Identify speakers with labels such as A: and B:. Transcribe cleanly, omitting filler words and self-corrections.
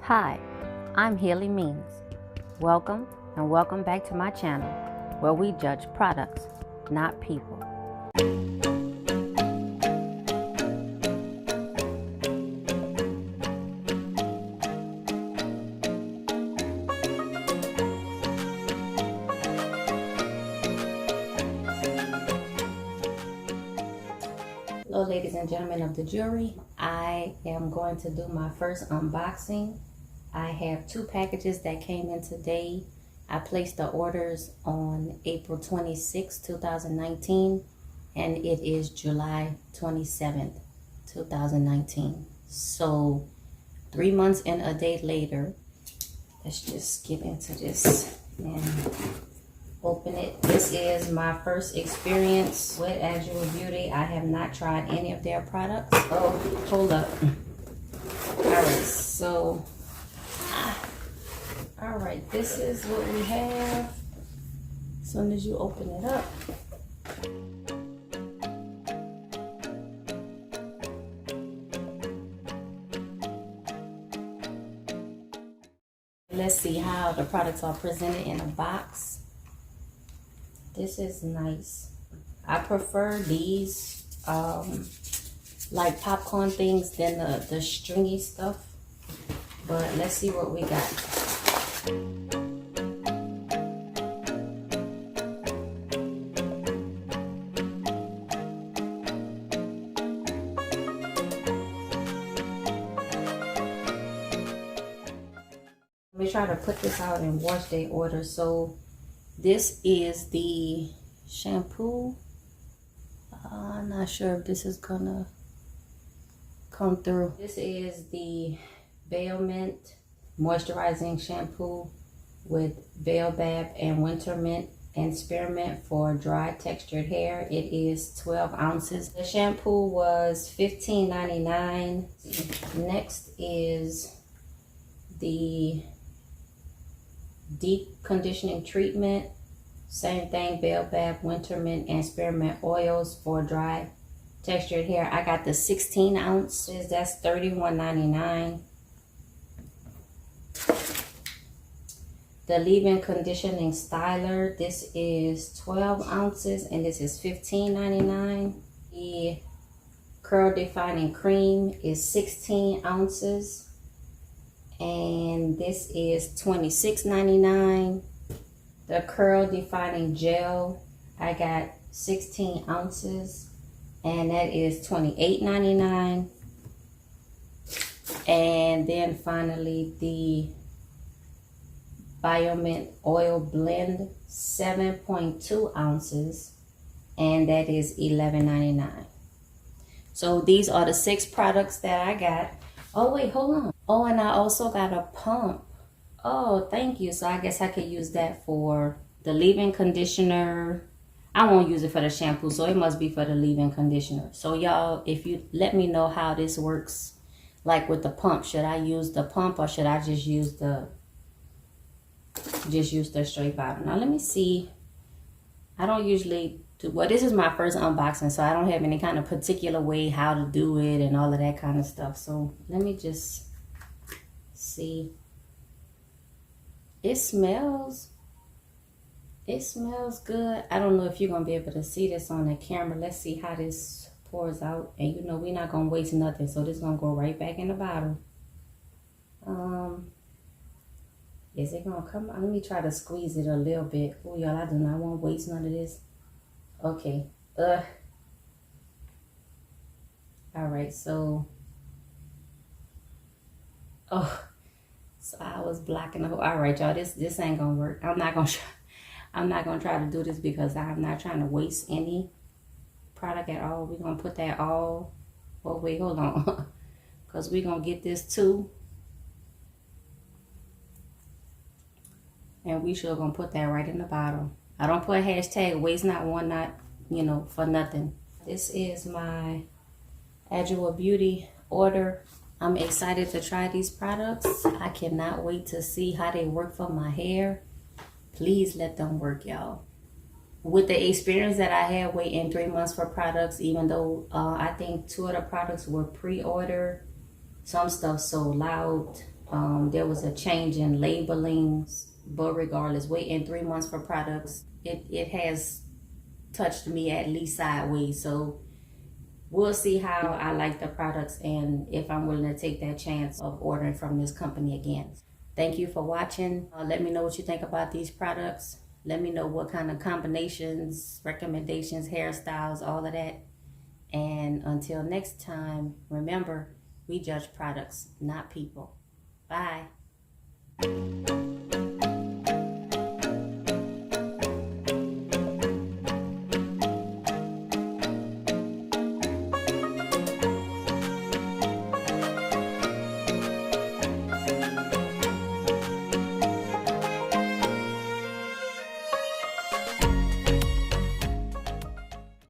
A: Hi, I'm HealyMeans. Welcome and welcome back to my channel where we judge products, not people. Hello ladies and gentlemen of the jury. I am going to do my first unboxing. I have two packages that came in today. I placed the orders on April 26, 2019, and it is July 27th, 2019. So 3 months and a day later, let's just get into this and open it. This is my first experience with Adwoa Beauty. I have not tried any of their products. Oh, hold up. Alright, so alright, this is what we have. As soon as you open it up, let's see how the products are presented in a box. This is nice. I prefer these like popcorn things than the stringy stuff. But let's see what we got. Let me try to put this out and wash their order. So this is the shampoo. I'm not sure if this is gonna come through. This is the Mint moisturizing shampoo with Baobab and Winter Mint and Spearmint for dry textured hair. It is 12 ounces. The shampoo was $15.99. Next is the deep conditioning treatment. Same thing, Baobab, Winter Mint, and Spearmint oils for dry textured hair. I got the 16 ounces. That's $31.99. The leave-in conditioning styler. This is 12 ounces and this is $15.99. The curl defining cream is 16 ounces. And this is $26.99. The curl defining gel, I got 16 ounces and that is $28.99. And then finally the Mint oil blend, 7.2 ounces, and that is $11.99. So these are the 6 products that I got. Oh wait, hold on. Oh, and I also got a pump. Oh, thank you. So I guess I could use that for the leave-in conditioner. I won't use it for the shampoo, so it must be for the leave-in conditioner. So y'all, if you let me know how this works, like with the pump, should I use the pump or should I just use the straight bottle? Now let me see. I don't usually do, well, this is my first unboxing, so I don't have any kind of particular way how to do it and all of that kind of stuff. So let me just see. It smells good. I don't know if you're gonna be able to see this on the camera. Let's see how this pours out. And you know we're not gonna waste nothing, so this is gonna go right back in the bottle. Is it gonna come out? Let me try to squeeze it a little bit. Oh y'all, I do not want to waste none of this. Okay. Alright, so so I was blocking the whole. Alright y'all, this ain't gonna work. I'm not gonna try to do this because I'm not trying to waste any product at all. We're gonna put that all. Oh wait, hold on. Because we're gonna get this too. And we sure gonna put that right in the bottle. I don't put hashtag waste not, want not, you know, for nothing. This is my Adwoa Beauty order. I'm excited to try these products. I cannot wait to see how they work for my hair. Please let them work, y'all. With the experience that I had waiting 3 months for products, even though I think 2 of the products were pre-order, some stuff sold out. there was a change in labelings, but regardless, waiting 3 months for products, it has touched me at least sideways. So we'll see how I like the products and if I'm willing to take that chance of ordering from this company again. Thank you for watching. Let me know what you think about these products. Let me know what kind of combinations, recommendations, hairstyles, all of that. And until next time, remember, we judge products, not people. Bye.